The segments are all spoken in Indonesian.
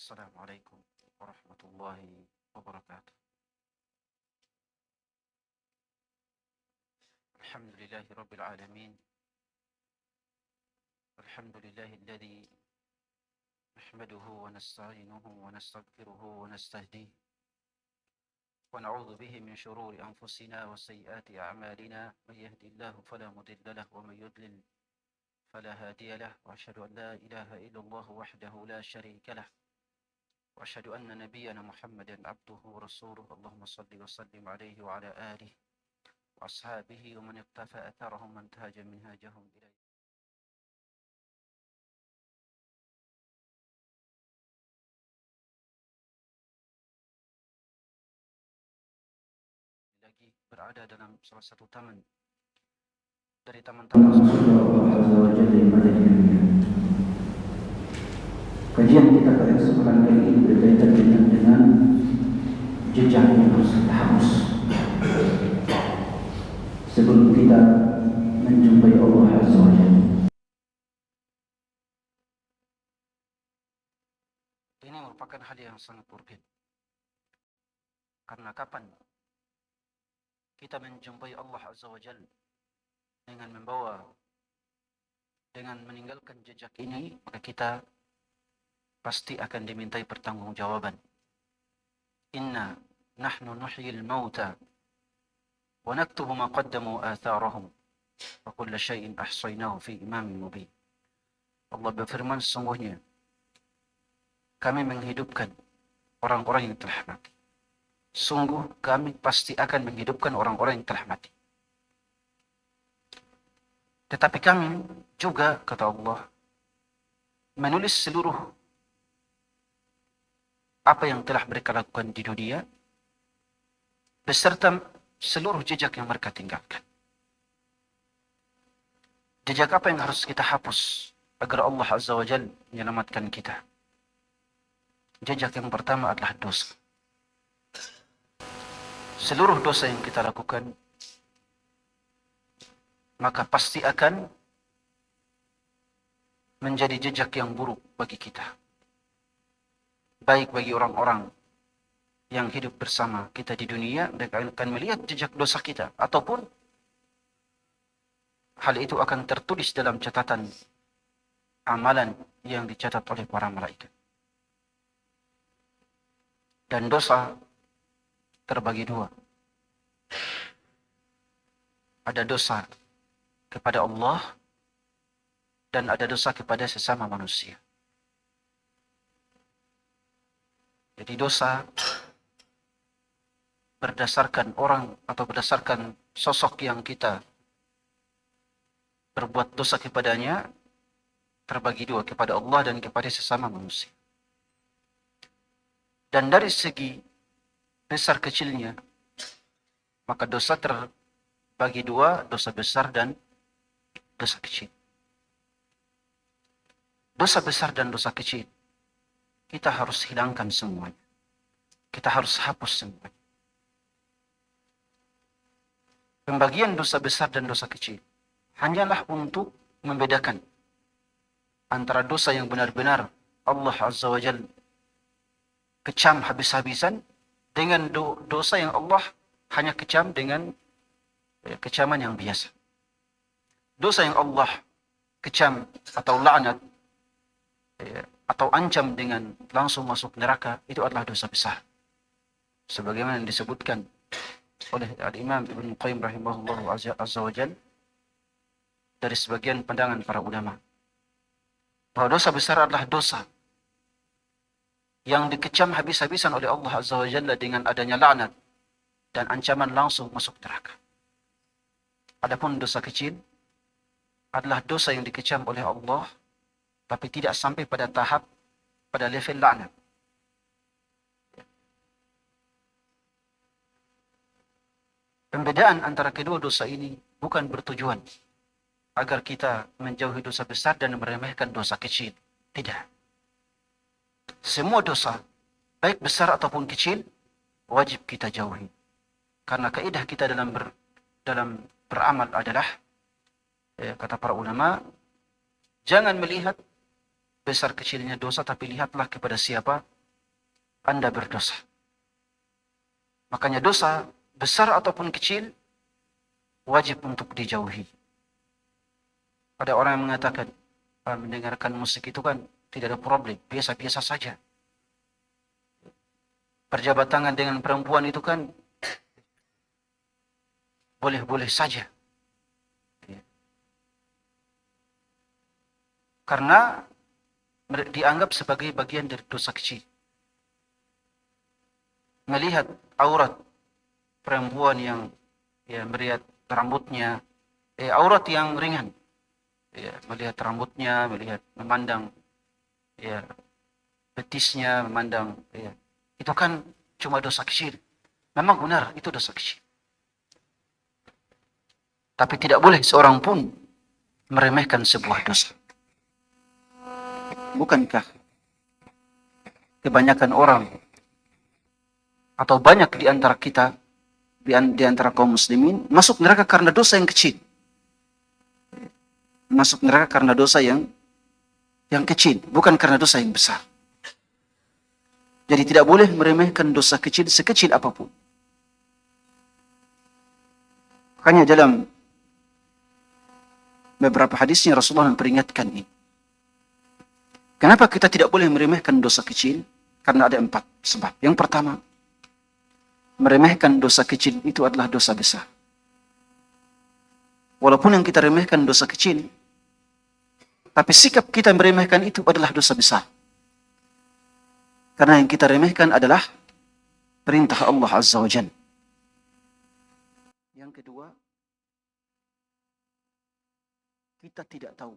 Assalamualaikum warahmatullahi wabarakatuh. Alhamdulillahi rabbil alamin. Alhamdulillahi alladhi nahmaduhu wa nasta'inuhu wa nastaghfiruhu wa nastahdihi wa na'udzu bihi min shururi anfusina wa sayyiati a'malina. May yahdihillahu fala mudilla lahu wa may yudlil fala hadiya lahu. Wa asyhadu an la ilaha illallah wahdahu la syarika lahu. وأشهد أن نبينا محمدا عبده ورسوله اللهم صل وسلم عليه وعلى آله وأصحابه ومن اقتفى أثرهم من انتهج منهاجهم إليه. Lagi berada dalam salah satu taman dari taman-taman Kajian kita pada kesempatan kali ini berkaitan dengan jejak yang harus kita hapus sebelum kita menjumpai Allah Azza wa Jalla. Ini merupakan hal yang sangat urgen. Karena kapan kita menjumpai Allah Azza wa Jalla dengan meninggalkan jejak ini, maka kita pasti akan dimintai pertanggungjawaban. Inna nahnu nuhyil mauta wa naktubu ma qaddamu atharahum wa kulla syai'in ahsaynahu fi imamin mubin. Allah berfirman, sesungguhnya kami menghidupkan orang-orang yang telah mati. Sungguh kami pasti akan menghidupkan orang-orang yang telah mati. Tetapi kami juga, kata Allah, menulis seluruh apa yang telah mereka lakukan di dunia beserta seluruh jejak yang mereka tinggalkan. Jejak apa yang harus kita hapus agar Allah Azza wa Jalla menyelamatkan kita? Jejak yang pertama adalah dosa. Seluruh dosa yang kita lakukan maka pasti akan menjadi jejak yang buruk bagi kita. Baik bagi orang-orang yang hidup bersama kita di dunia, mereka akan melihat jejak dosa kita, ataupun hal itu akan tertulis dalam catatan amalan yang dicatat oleh para malaikat. Dan dosa terbagi dua. Ada dosa kepada Allah dan ada dosa kepada sesama manusia. Jadi dosa berdasarkan orang atau berdasarkan sosok yang kita berbuat dosa kepadanya terbagi dua, kepada Allah dan kepada sesama manusia. Dan dari segi besar kecilnya, maka dosa terbagi dua, dosa besar dan dosa kecil. Dosa besar dan dosa kecil kita harus hilangkan semuanya. Kita harus hapus semuanya. Pembagian dosa besar dan dosa kecil hanyalah untuk membedakan antara dosa yang benar-benar Allah Azza wa Jalla kecam habis-habisan dengan dosa yang Allah hanya kecam dengan kecaman yang biasa. Dosa yang Allah kecam atau laknat atau ancam dengan langsung masuk neraka, itu adalah dosa besar. Sebagaimana yang disebutkan oleh Al-Imam Ibn Qayyim rahimahullah azza wa jalla dari sebagian pandangan para ulama, bahwa dosa besar adalah dosa yang dikecam habis-habisan oleh Allah Azza wa Jalla dengan adanya laknat dan ancaman langsung masuk neraka. Adapun dosa kecil adalah dosa yang dikecam oleh Allah tapi tidak sampai pada tahap, pada level laknat. Pembedaan antara kedua dosa ini bukan bertujuan agar kita menjauhi dosa besar dan meremehkan dosa kecil. Tidak. Semua dosa, baik besar ataupun kecil, wajib kita jauhi. Karena kaidah kita dalam beramal adalah, kata para ulama, jangan melihat besar kecilnya dosa, tapi lihatlah kepada siapa Anda berdosa. Makanya dosa besar ataupun kecil wajib untuk dijauhi. Ada orang yang mengatakan, mendengarkan musik itu kan tidak ada problem, biasa-biasa saja. Berjabat tangan dengan perempuan itu kan boleh-boleh saja. Karena dianggap sebagai bagian dari dosa kecil. Melihat aurat perempuan yang melihat rambutnya, aurat yang ringan, melihat rambutnya, melihat memandang betisnya, memandang, itu kan cuma dosa kecil. Memang benar itu dosa kecil. Tapi tidak boleh seorang pun meremehkan sebuah dosa. Bukankah kebanyakan orang atau banyak di antara kita, di antara kaum muslimin, masuk neraka karena dosa yang kecil. Masuk neraka karena dosa yang kecil, bukan karena dosa yang besar. Jadi tidak boleh meremehkan dosa kecil sekecil apapun. Makanya dalam beberapa hadisnya Rasulullah memperingatkan ini. Kenapa kita tidak boleh meremehkan dosa kecil? Karena ada 4 sebab. Yang pertama, meremehkan dosa kecil itu adalah dosa besar. Walaupun yang kita remehkan dosa kecil, tapi sikap kita meremehkan itu adalah dosa besar. Karena yang kita remehkan adalah perintah Allah Azza wa Jalla. Yang kedua, kita tidak tahu.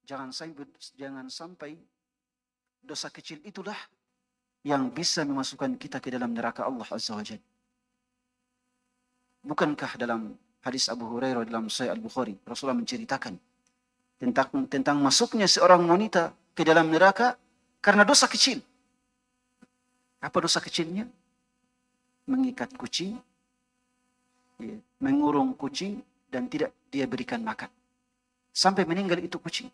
Jangan sampai dosa kecil itulah yang bisa memasukkan kita ke dalam neraka Allah Azza wa Jalla. Bukankah dalam hadis Abu Hurairah dalam Sahih Al-Bukhari, Rasulullah menceritakan tentang masuknya seorang wanita ke dalam neraka karena dosa kecil. Apa dosa kecilnya? Mengikat kucing, mengurung kucing, dan tidak dia berikan makan. Sampai meninggal itu kucing.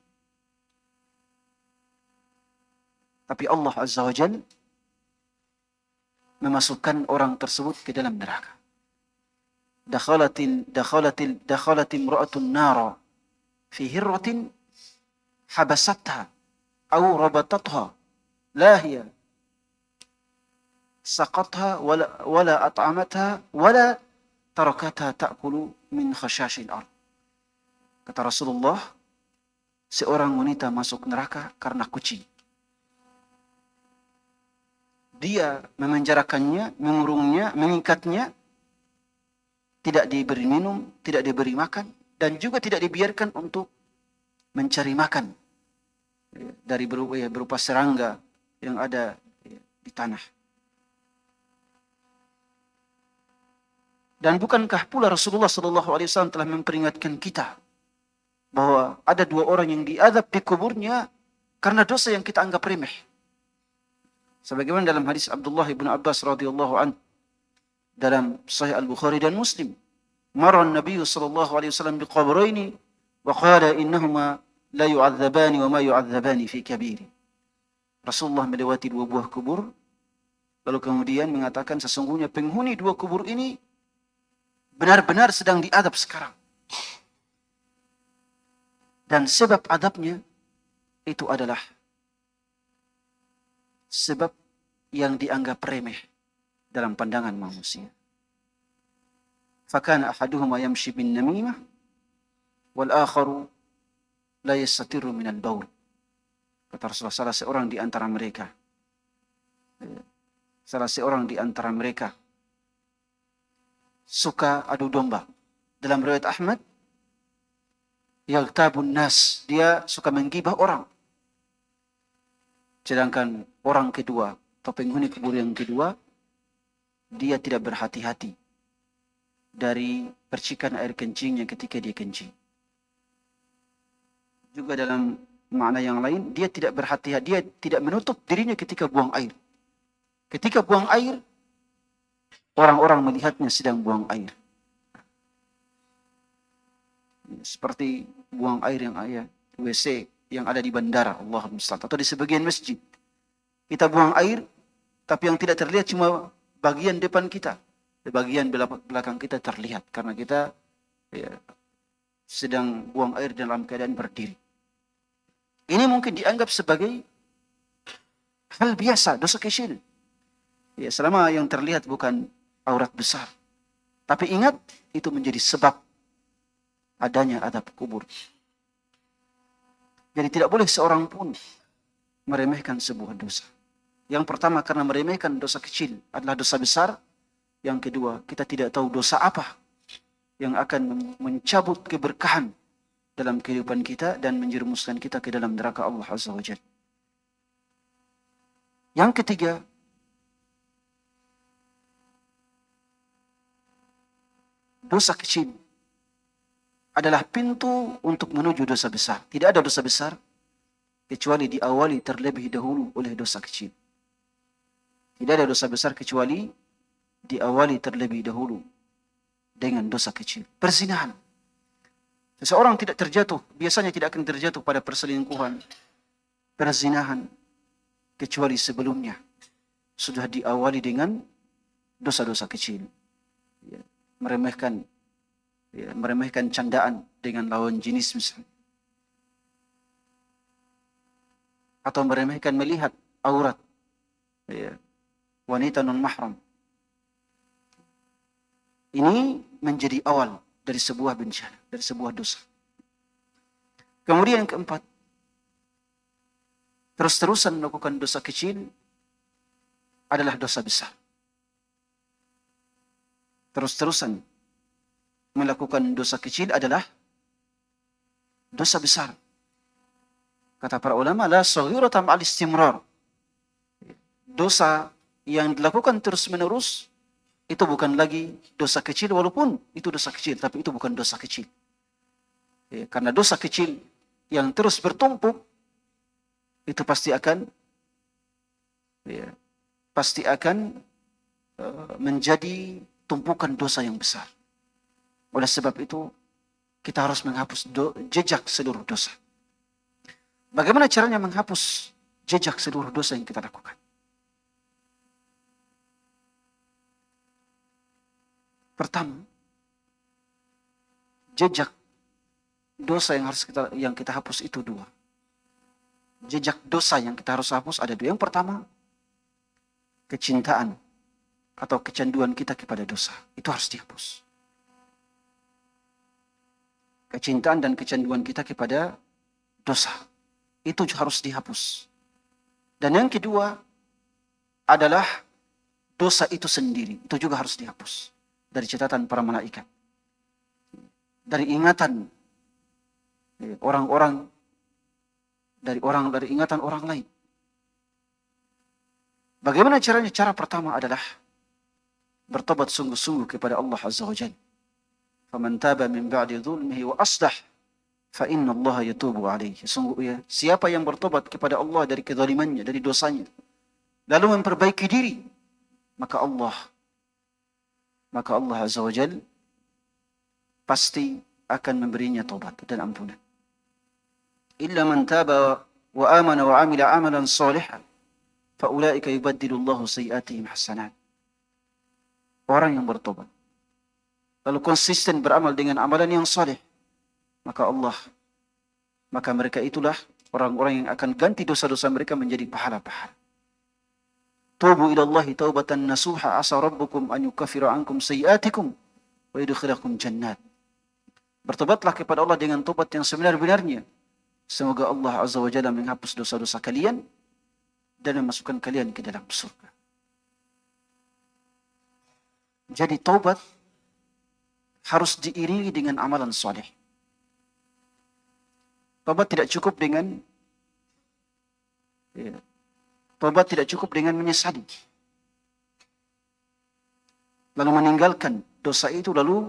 Tapi Allah Azza wa Jalla memasukkan orang tersebut ke dalam neraka. Dakhalat imra'atun nara fi hirratin habasatha aw rabatatha la hiya saqatha wala at'amatha wala tarakatha ta'kulu min khashashil ard. Kata Rasulullah, seorang wanita masuk neraka karena kucing. Dia memenjarakannya, mengurungnya, mengikatnya, tidak diberi minum, tidak diberi makan, dan juga tidak dibiarkan untuk mencari makan dari berupa serangga yang ada di tanah. Dan bukankah pula Rasulullah SAW telah memperingatkan kita bahwa ada 2 orang yang diazab di kuburnya karena dosa yang kita anggap remeh. Sebagaimana dalam hadis Abdullah ibn Abbas radhiyallahu anhu dalam Sahih Al-Bukhari dan Muslim. Marra an-nabiy sallallahu alaihi wasallam biqabraini wa qala innahuma la yu'adzabani wa ma yu'adzabani fi kabir. Rasulullah melewati 2 buah kubur lalu kemudian mengatakan sesungguhnya penghuni 2 kubur ini benar-benar sedang diadab sekarang. Dan sebab adabnya itu adalah sebab yang dianggap remeh dalam pandangan manusia. Fakana ahaduhuma yamshi bin namimah wal akharu la yastatiru min al-baul. Kata Rasulullah, salah seorang di antara mereka suka adu domba. Dalam riwayat Ahmad, yaghtabun nas, dia suka menggibah orang. Sedangkan orang kedua, atau penghuni kubur yang kedua, dia tidak berhati-hati dari percikan air kencingnya ketika dia kencing. Juga dalam makna yang lain, dia tidak berhati-hati, dia tidak menutup dirinya ketika buang air. Ketika buang air, orang-orang melihatnya sedang buang air. Seperti buang air yang WC yang ada di bandara, Allahumma musta'an, atau di sebagian masjid. Kita buang air, Tapi yang tidak terlihat cuma bagian depan kita. Bagian belakang kita terlihat. Karena kita sedang buang air dalam keadaan berdiri. Ini mungkin dianggap sebagai hal biasa, dosa kecil. Ya, selama yang terlihat bukan aurat besar. Tapi ingat, itu menjadi sebab adanya azab kubur. Jadi tidak boleh seorang pun meremehkan sebuah dosa. Yang pertama, karena meremehkan dosa kecil adalah dosa besar. Yang kedua, kita tidak tahu dosa apa yang akan mencabut keberkahan dalam kehidupan kita dan menjerumuskan kita ke dalam neraka Allah Azza wa Jalla. Yang ketiga, dosa kecil adalah pintu untuk menuju dosa besar. Tidak ada dosa besar kecuali diawali terlebih dahulu oleh dosa kecil. Tidak ada dosa besar kecuali diawali terlebih dahulu dengan dosa kecil. Perzinahan. Seseorang tidak terjatuh, biasanya tidak akan terjatuh pada perselingkuhan, perzinahan, kecuali sebelumnya sudah diawali dengan dosa-dosa kecil. Meremehkan candaan dengan lawan jenis misalnya. Atau meremehkan melihat aurat wanita non-mahram. Ini menjadi awal dari sebuah bencana, dari sebuah dosa. Kemudian yang keempat, terus-terusan melakukan dosa kecil adalah dosa besar. Terus-terusan melakukan dosa kecil adalah dosa besar. Kata para ulama, la saghirata ma'al istimrar. Dosa yang dilakukan terus-menerus itu bukan lagi dosa kecil, walaupun itu dosa kecil, tapi itu bukan dosa kecil. Karena dosa kecil yang terus bertumpuk itu pasti akan menjadi tumpukan dosa yang besar. Oleh sebab itu kita harus menghapus jejak seluruh dosa. Bagaimana caranya menghapus jejak seluruh dosa yang kita lakukan? Pertama, jejak dosa yang kita hapus itu dua. Jejak dosa yang kita harus hapus ada dua. Yang pertama, kecintaan atau kecanduan kita kepada dosa. Itu harus dihapus. Kecintaan dan kecanduan kita kepada dosa. Itu harus dihapus. Dan yang kedua adalah dosa itu sendiri. Itu juga harus dihapus dari catatan para malaikat. Dari ingatan orang-orang, dari ingatan orang lain. Bagaimana caranya? Cara pertama adalah bertobat sungguh-sungguh kepada Allah Azza wa Jalla. Faman taba min ba'di dhulmihi wa aslah fa inna Allah yatubu alaihi. Sungguh siapa yang bertobat kepada Allah dari kezalimannya, dari dosanya, lalu memperbaiki diri, maka Allah Azza wa Jalla pasti akan memberinya taubat dan ampunan. Illa man taba wa amana wa amila amalan salihan fa ulaika yubaddilullahu sayyi'atihim hasanat. Orang yang bertobat lalu konsisten beramal dengan amalan yang saleh, maka mereka itulah orang-orang yang akan ganti dosa-dosa mereka menjadi pahala-pahala. Tubu ilallahi taubatan nasuha asa rabbukum an yukaffira ankum sayyi'atikum wa yudkhilakum jannat. Bertobatlah kepada Allah dengan tobat yang sebenar-benarnya. Semoga Allah Azza wa Jalla menghapus dosa-dosa kalian dan memasukkan kalian ke dalam surga. Jadi taubat harus diiringi dengan amalan saleh. Taubat tidak cukup dengan menyesali, lalu meninggalkan dosa itu, lalu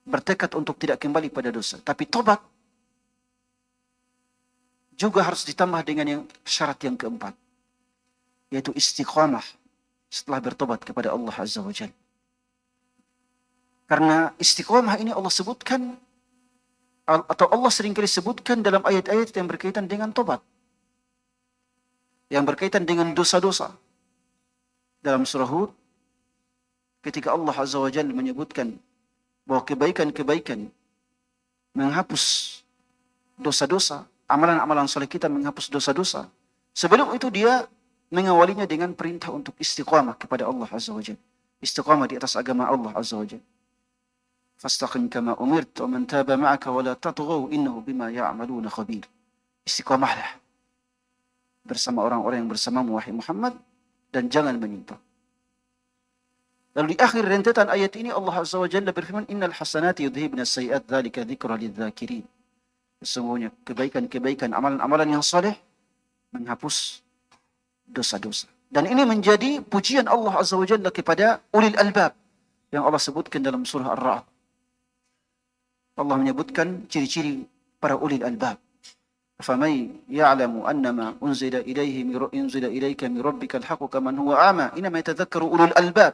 bertekad untuk tidak kembali pada dosa. Tapi taubat juga harus ditambah dengan syarat yang keempat, yaitu istiqamah setelah bertobat kepada Allah Azza wa Jalla. Karena istiqamah ini Allah sebutkan, atau Allah seringkali sebutkan dalam ayat-ayat yang berkaitan dengan tobat. yang berkaitan dengan dosa-dosa. Dalam surah Hud, ketika Allah Azza wa Jalla menyebutkan bahwa kebaikan-kebaikan menghapus dosa-dosa, amalan-amalan soleh kita menghapus dosa-dosa. Sebelum itu dia mengawalinya dengan perintah untuk istiqamah kepada Allah Azza wa Jalla. Istiqamah di atas agama Allah Azza wa Jalla. Fastaqim kama umirt wa man taba ma'aka wa la tatghaw innahu bima ya'maluna khabir. Istiqamahlah bersama orang-orang yang bersamamu wahai Muhammad dan jangan menyimpang. Lalu di akhir rentetan ayat ini Allah Azza wa Jalla berfirman, innal hasanati yudhibna as-sayyi'at dzalika dzikra lidz-dzakirin. Sesungguhnya kebaikan-kebaikan, amalan-amalan yang saleh menghapus dosa-dosa. Dan ini menjadi pujian Allah Azza wa Jalla kepada ulil albab yang Allah sebutkan dalam surah Ar-Ra'd. Allah menyebutkan ciri-ciri para ulil albab. فَمَنْ يَعْلَمُ أَنَّمَا أُنْزِلَ إِلَيْكَ مِنْ رَبِّكَ الْحَقُّ كَمَنْ هُوَ أَعْمَى إِنَّمَا يَتَذَكَّرُ أُولُو الْأَلْبَابِ.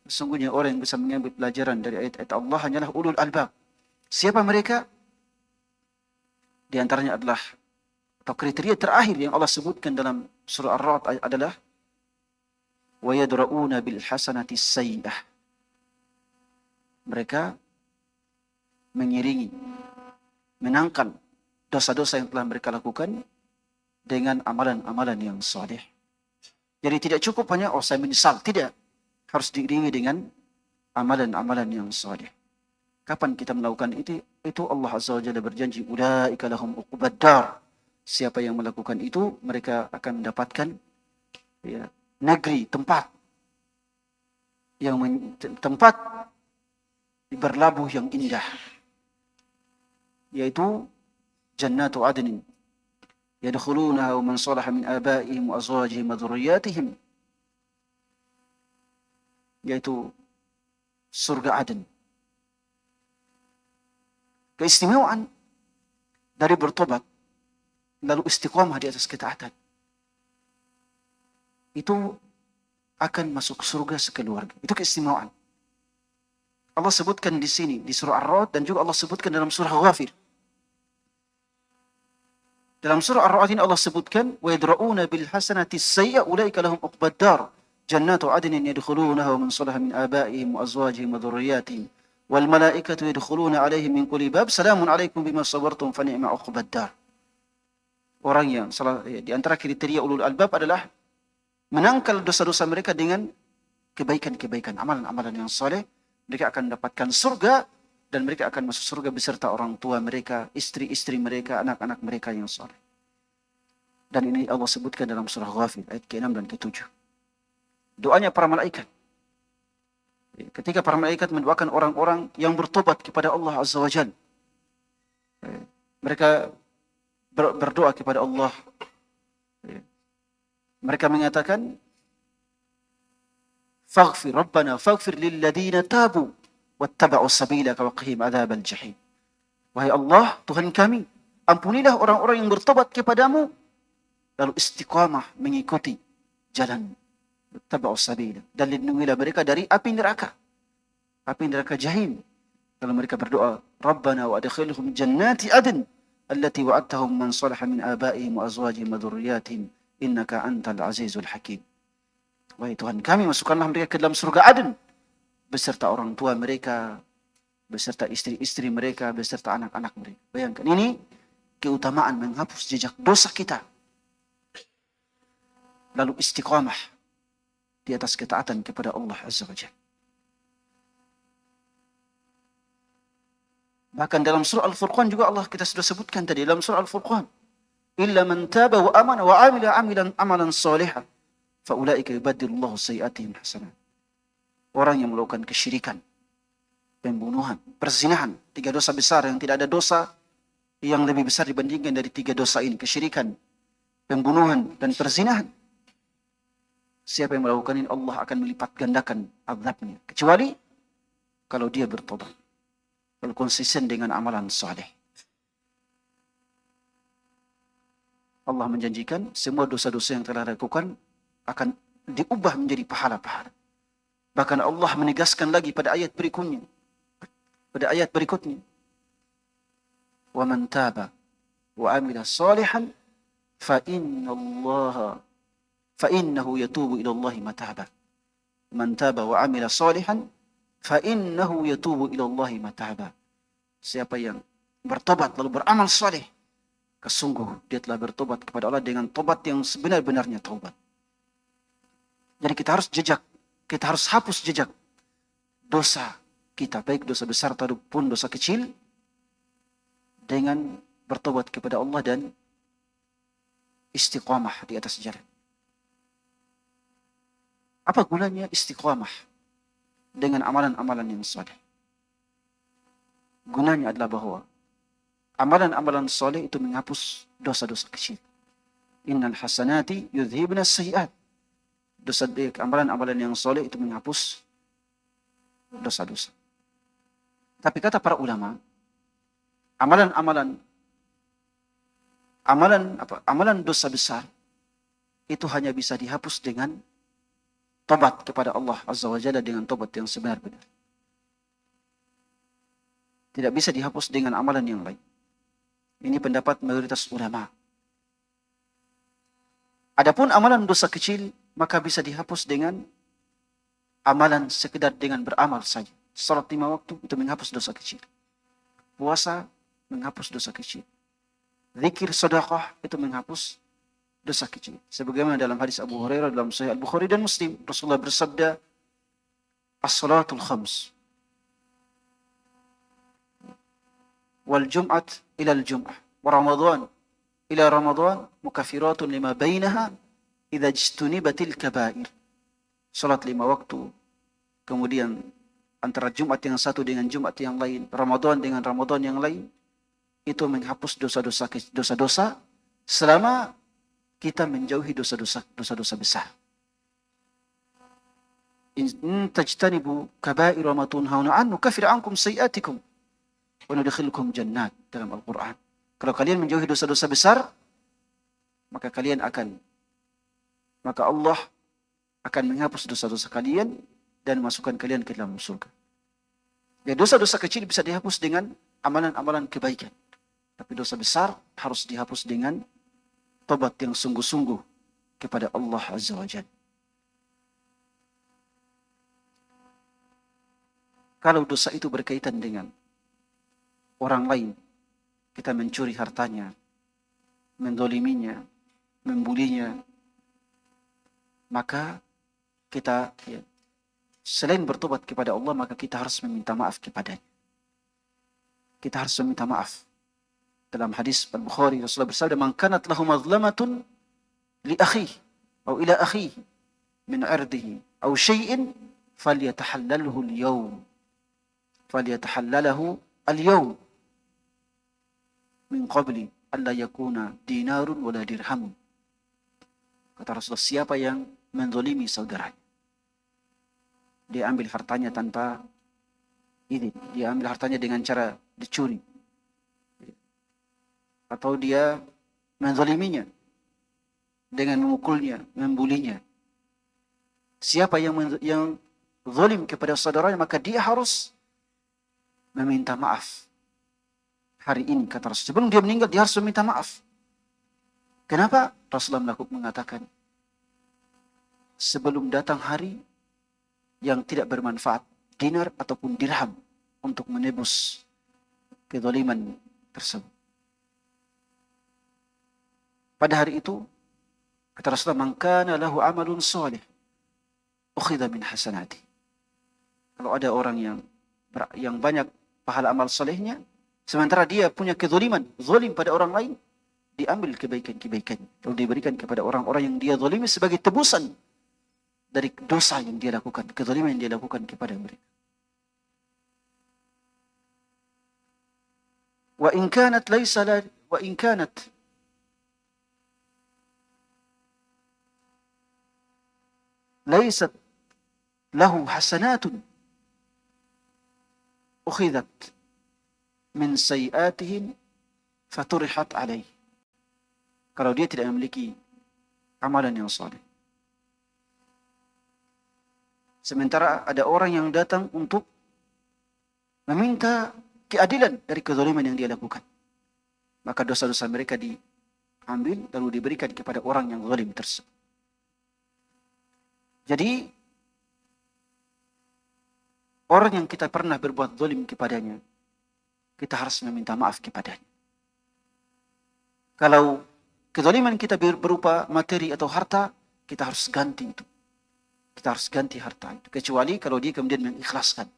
Sesungguhnya orang yang bisa mengambil pelajaran dari ayat-ayat Allah hanyalah ulul albab. Siapa mereka? Di antaranya adalah, atau kriteria terakhir yang Allah sebutkan dalam surah Ar-Ra'd adalah وَيَدْرَؤُونَ بِالْحَسَنَةِ السَّيِّئَةِ. Mereka mengiringi, menangkal dosa-dosa yang telah mereka lakukan dengan amalan-amalan yang saleh. Jadi tidak cukup hanya saya menyesal, tidak. Harus diiringi dengan amalan-amalan yang saleh. Kapan kita melakukan itu? Itu Allah Azza wa Jalla berjanji, ulaika lahum uqbad dar. Siapa yang melakukan itu, mereka akan mendapatkan negeri, tempat tempat berlabuh yang indah, yaitu jannatu adnin yadkhulunaha wa man salaha min abaihim wa azwajihim wa dhurriyyatihim, yaitu surga Aden. Keistimewaan dari bertobat lalu istiqamah di atas ketaatan itu akan masuk surga sekeluarga. Itu keistimewaan. Allah sebutkan di sini di surah Ar-Ra'd dan juga Allah sebutkan dalam surah Ghafir. Dalam surah Ar-Ra'd ini Allah sebutkan wa yadra'una bil hasanati as-sayyi'ah ulaika lahum uqbad dar jannatu adnin yadkhulunaha wa man salaha min abaihim wa azwajihim wa dhurriyyatihim wal malaikatu yadkhuluna 'alaihim min kulli bab salamun 'alaikum bima sabartum fa ni'ma uqbad dar. Orang yang di antara kriteria ulul albab adalah menangkal dosa-dosa mereka dengan kebaikan-kebaikan, amalan-amalan yang saleh. Mereka akan mendapatkan surga dan mereka akan masuk surga beserta orang tua mereka, istri-istri mereka, anak-anak mereka yang saleh. Dan ini Allah sebutkan dalam surah Ghafir ayat ke-6 dan ke-7. Doanya para malaikat. Ketika para malaikat mendoakan orang-orang yang bertobat kepada Allah Azza wa Jalla. Mereka berdoa kepada Allah. Mereka mengatakan, faghfir Rabbana faghfir lilladina tabu wattaba'u sabilaka waqihim adzabal jahim. Wahai Allah, Tuhan kami, ampunilah orang-orang yang bertobat kepadamu lalu istiqamah mengikuti jalan wattaba'u sabila, dan lindungilah mereka dari api neraka jahim. Lalu mereka berdoa, Rabbana wa adkhilhum jannati adn allati wa'adtahum man salaha min abaihim wa azwajihim wa dhurriyyatihim innaka antal azizul hakim. Wahai Tuhan kami, masukkanlah mereka ke dalam surga Aden beserta orang tua mereka, beserta istri-istri mereka, beserta anak-anak mereka. Bayangkan, ini keutamaan menghapus jejak dosa kita. Lalu istiqamah di atas ketaatan kepada Allah Azza wa Jalla. Bahkan dalam surah Al-Furqan juga Allah kita sudah sebutkan tadi dalam surah Al-Furqan, illa man taba wa amana wa amila amalan salihan faulaika yubaddilullahu sayyi'atihim hasanat. Orang yang melakukan kesyirikan, pembunuhan, perzinahan, 3 dosa besar yang tidak ada dosa yang lebih besar dibandingkan dari 3 dosa ini, kesyirikan, pembunuhan dan perzinahan. Siapa yang melakukan ini, Allah akan melipat gandakan azabnya, kecuali kalau dia bertobat, kalau konsisten dengan amalan saleh. Allah menjanjikan semua dosa-dosa yang telah dilakukan akan diubah menjadi pahala-pahala. Bahkan Allah menegaskan lagi pada ayat berikutnya. Wa man taba wa amila salihan fa innallaha فإنه يتوب إلى الله متابا من تاب وعمل صالحا فإنه يتوب إلى الله متابا. Siapa yang bertobat lalu beramal saleh, kesungguh dia telah bertobat kepada Allah dengan tobat yang sebenar-benarnya taubat. Jadi kita harus hapus jejak dosa kita, baik dosa besar ataupun dosa kecil, dengan bertobat kepada Allah dan istiqamah di atas jalan. Apa gunanya istiqamah dengan amalan-amalan yang saleh? Gunanya adalah bahwa amalan-amalan saleh itu menghapus dosa-dosa kecil. Innal hasanati yudhibna sayyi'at. Amalan-amalan yang saleh itu menghapus dosa-dosa. Tapi kata para ulama, amalan dosa besar itu hanya bisa dihapus dengan tobat kepada Allah Azza wa Jalla, dengan tobat yang sebenar-benar. Tidak bisa dihapus dengan amalan yang lain. Ini pendapat mayoritas ulama. Adapun amalan dosa kecil, maka bisa dihapus dengan amalan sekedar dengan beramal saja. Salat 5 waktu itu menghapus dosa kecil. Puasa menghapus dosa kecil. Zikir, sedekah itu menghapus dosa kecil. Sebagaimana dalam hadis Abu Hurairah dalam Sahih Al-Bukhari dan Muslim, Rasulullah bersabda, "As-salatul khams wal jum'at ila al-jum'ah wa ramadan ila ramadan mukaffiratun lima bainaha idza ijtunibatil kaba'ir." Salat 5 waktu, kemudian antara Jumat yang satu dengan Jumat yang lain, Ramadan dengan Ramadan yang lain, itu menghapus dosa-dosa selama kita menjauhi dosa-dosa besar. In tajtanibu kaba'ir ma tunhauna an nukaffir ankum sayi'atikum wa nudkhilukum jannat, dalam Al-Qur'an. Kalau kalian menjauhi dosa-dosa besar, maka Allah akan menghapus dosa-dosa kalian dan masukkan kalian ke dalam surga. Ya, dosa-dosa kecil bisa dihapus dengan amalan-amalan kebaikan. Tapi dosa besar harus dihapus dengan tobat yang sungguh-sungguh kepada Allah Azza wa Jalla. Kalau dosa itu berkaitan dengan orang lain, kita mencuri hartanya, mendoliminya, membulinya, maka kita selain bertobat kepada Allah, maka kita harus meminta maaf kepadanya. Kita harus meminta maaf. Dalam hadis Al-Bukhari, Rasulullah bersabda, "Man kanat lahu mazlamatun li akhihi aw ila akhihi min 'irdihi aw syai'in falyatahallalhu al-yawm. Falyatahallalahu al-yawm min qabli alla yakuna dinarun wala dirhamun." Kata Rasulullah, siapa yang menzalimi saudaranya, dia ambil hartanya tanpa izin, dia ambil hartanya dengan cara dicuri, atau dia menzaliminya dengan memukulnya, membulinya. Siapa yang zalim kepada saudaranya, maka dia harus meminta maaf hari ini, kata Rasul. Sebelum dia meninggal, dia harus meminta maaf. Kenapa? Rasulullah mengatakan, sebelum datang hari yang tidak bermanfaat dinar ataupun dirham untuk menebus kezaliman tersebut. Pada hari itu, kata Rasulullah, "Man kana lahu amalun salih ukhidha min hasanati." Kalau ada orang yang banyak pahala amal salehnya, sementara dia punya kezaliman, zalim pada orang lain, diambil kebaikan-kebaikan lalu diberikan kepada orang-orang yang dia zalimi sebagai tebusan dari dosa yang dia lakukan, kezaliman yang dia lakukan kepada mereka. Wa in kanat laysat lahu hasanatun ukhidat min sayiatihim faturihat alaih. Kalau dia tidak memiliki amalan yang saleh, sementara ada orang yang datang untuk meminta keadilan dari kezaliman yang dia lakukan, maka dosa-dosa mereka diambil lalu diberikan kepada orang yang zalim tersebut. Jadi orang yang kita pernah berbuat zalim kepadanya, kita harus meminta maaf kepadanya. Kalau kezaliman kita berupa materi atau harta, kita harus ganti itu. Kita harus ganti harta itu. Kecuali kalau dia kemudian mengikhlaskan.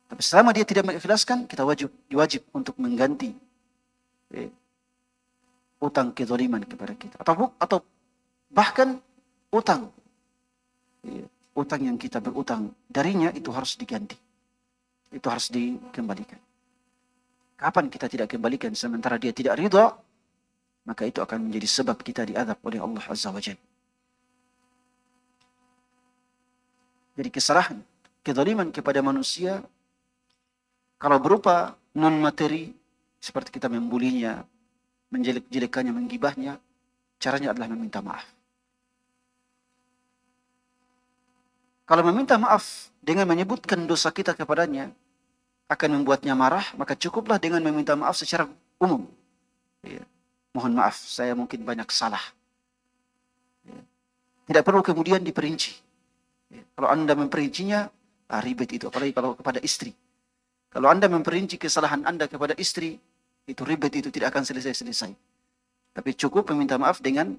Tapi selama dia tidak mengikhlaskan, kita wajib untuk mengganti utang kezaliman kepada kita. Atau bahkan utang. Utang yang kita berutang darinya itu harus diganti. Itu harus dikembalikan. Kapan kita tidak kembalikan sementara dia tidak ridha, maka itu akan menjadi sebab kita diazab oleh Allah Azza wa Jalla. Jadi kesalahan, kezaliman kepada manusia, kalau berupa non-materi, seperti kita membulinya, menjelek-jelekannya, menggibahnya, caranya adalah meminta maaf. Kalau meminta maaf dengan menyebutkan dosa kita kepadanya, akan membuatnya marah, maka cukuplah dengan meminta maaf secara umum. Ya. Mohon maaf, saya mungkin banyak salah. Ya. Tidak perlu kemudian diperinci. Ya. Kalau Anda memperincinya, ribet itu, apalagi kalau kepada istri. Kalau Anda memperinci kesalahan Anda kepada istri, itu ribet, itu tidak akan selesai-selesai. Tapi cukup meminta maaf dengan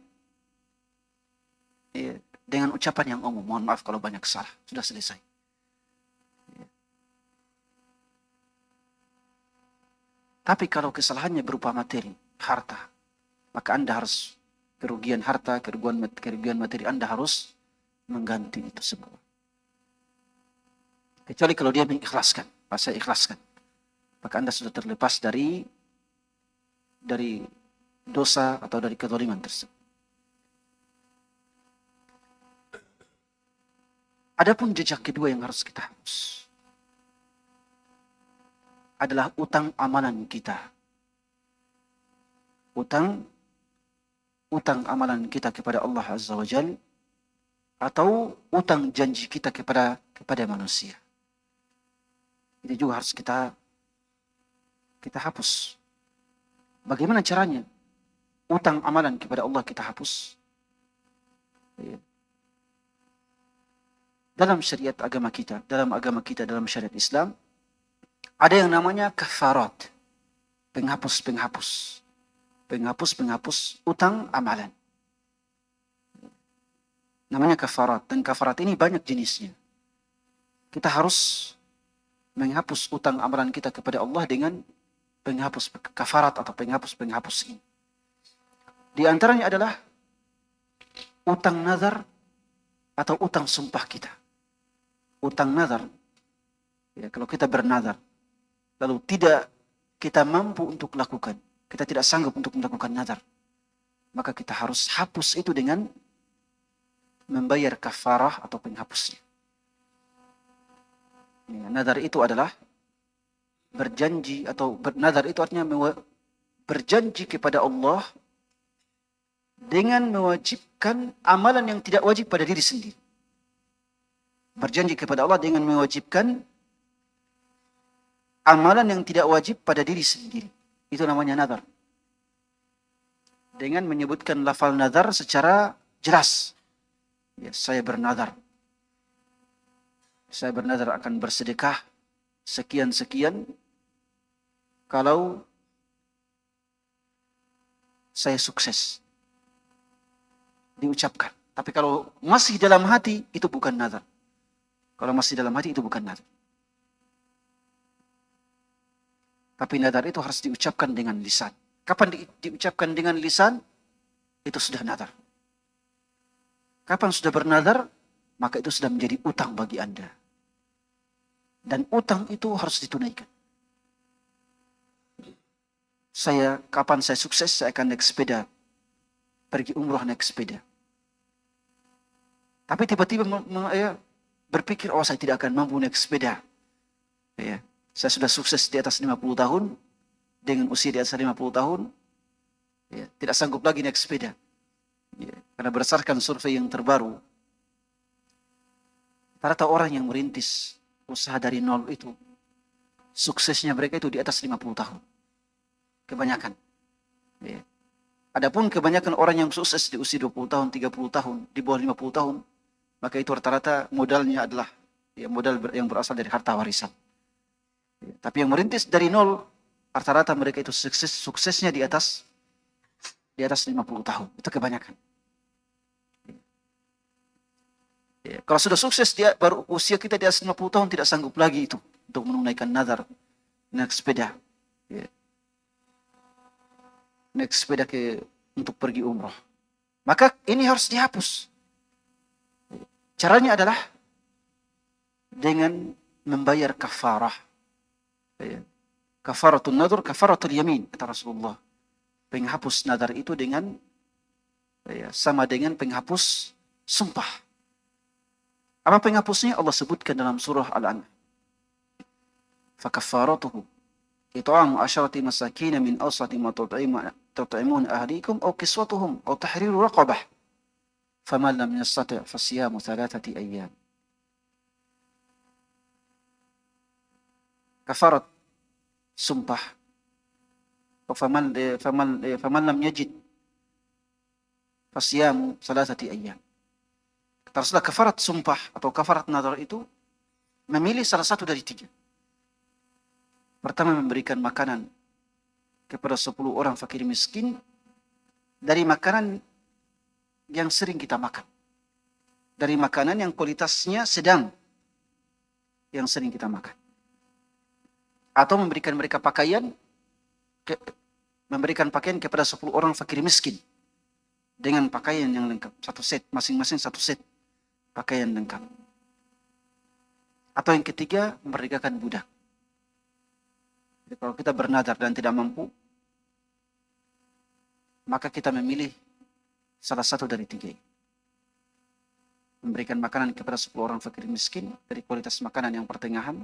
ucapan yang umum. Mohon maaf kalau banyak salah. Sudah selesai. Ya. Tapi kalau kesalahannya berupa materi, harta, maka Anda harus kerugian harta, kerugian materi, Anda harus mengganti itu semua. Kecuali kalau dia mengikhlaskan, saya ikhlaskan, maka Anda sudah terlepas dari dosa atau dari kezaliman tersebut. Adapun jejak kedua yang harus kita hapus adalah utang amalan kita. Utang amalan kita kepada Allah Azza wa Jalla, atau utang janji kita kepada manusia. Ini juga harus kita hapus. Bagaimana caranya? Utang amalan kepada Allah kita hapus. Dalam syariat agama kita, dalam syariat Islam, ada yang namanya kafarat, penghapus utang amalan. Namanya kafarat, dan kafarat ini banyak jenisnya. Kita harus menghapus utang amalan kita kepada Allah dengan penghapus kafarat atau penghapus ini. Di antaranya adalah utang nazar atau utang sumpah kita. Utang nazar, ya, kalau kita bernazar, lalu tidak kita mampu untuk lakukan, kita tidak sanggup untuk melakukan nazar, maka kita harus hapus itu dengan membayar kafarah atau penghapusnya. Ya, nazar itu adalah berjanji, atau nazar itu artinya berjanji kepada Allah dengan mewajibkan amalan yang tidak wajib pada diri sendiri. Berjanji kepada Allah dengan mewajibkan amalan yang tidak wajib pada diri sendiri. Itu namanya nazar. Dengan menyebutkan lafal nazar secara jelas. Ya, saya bernazar akan bersedekah sekian-sekian kalau saya sukses. Diucapkan. Tapi kalau masih dalam hati, itu bukan nazar. Kalau masih dalam hati, itu bukan nazar. Tapi nazar itu harus diucapkan dengan lisan. Kapan diucapkan dengan lisan? Itu sudah nazar. Kapan sudah bernazar? Maka itu sudah menjadi utang bagi Anda. Dan utang itu harus ditunaikan. Kapan saya sukses, saya akan naik sepeda. Pergi umrah naik sepeda. Tapi tiba-tiba berpikir, saya tidak akan mampu naik sepeda. Ya. Saya sudah sukses di atas 50 tahun, dengan usia di atas 50 tahun, ya, tidak sanggup lagi naik sepeda. Ya. Karena berdasarkan survei yang terbaru, rata-rata orang yang merintis usaha dari nol itu, suksesnya mereka itu di atas 50 tahun. Kebanyakan. Ya. Adapun kebanyakan orang yang sukses di usia 20 tahun, 30 tahun, di bawah 50 tahun, maka itu rata-rata modalnya adalah modal yang berasal dari harta warisan. Tapi yang merintis dari nol, rata-rata mereka itu suksesnya di atas 50 tahun. Itu kebanyakan. Kalau sudah sukses, dia baru usia kita di atas 50 tahun tidak sanggup lagi itu untuk menunaikan nazar naik sepeda. Naik sepeda untuk pergi umroh. Maka ini harus dihapus. Caranya adalah dengan membayar kafarah. Kafaratul nadhr, kafaratul yamin, kata Rasulullah. Penghapus nazar itu sama dengan penghapus sumpah. Apa penghapusnya? Allah sebutkan dalam surah Al-An'am. Fakaffaratuhu it'amu 'asharati masakin min awsati ma tut'imun ahlikum aw kiswatuhum aw tahriru raqabah. Faman lam yastati' fasiyamu 3 ayyam. Kafarat sumpah. Faman lam yajid fasiyamu 3 ayyam. Teruslah kafarat sumpah atau kafarat nazar itu memilih salah satu dari 3. Pertama, memberikan makanan kepada 10 orang fakir miskin dari makanan yang sering kita makan. Dari makanan yang kualitasnya sedang yang sering kita makan. Atau memberikan mereka pakaian, memberikan pakaian kepada 10 orang fakir miskin dengan pakaian yang lengkap, satu set, masing-masing satu set pakaian lengkap. Atau yang ketiga, memerdekakan budak. Jadi kalau kita bernazar dan tidak mampu, maka kita memilih salah satu dari 3. Memberikan makanan kepada 10 orang fakir miskin dari kualitas makanan yang pertengahan,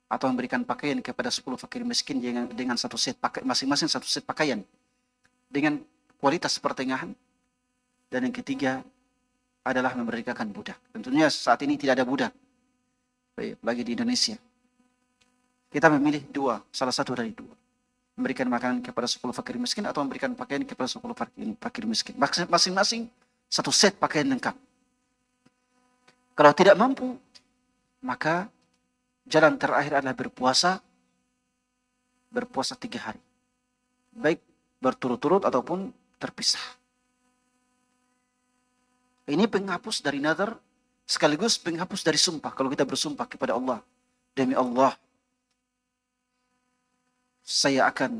atau memberikan pakaian kepada 10 fakir miskin dengan satu set masing-masing satu set pakaian dengan kualitas pertengahan. Dan yang ketiga adalah memerdekakan budak. Tentunya saat ini tidak ada budak lagi di Indonesia. Kita memilih salah satu dari 2. Memberikan makanan kepada 10 fakir miskin atau memberikan pakaian kepada 10 fakir miskin. Masing-masing satu set pakaian lengkap. Kalau tidak mampu, maka jalan terakhir adalah berpuasa 3 hari. Baik berturut-turut ataupun terpisah. Ini penghapus dari nazar sekaligus penghapus dari sumpah. Kalau kita bersumpah kepada Allah, demi Allah, saya akan,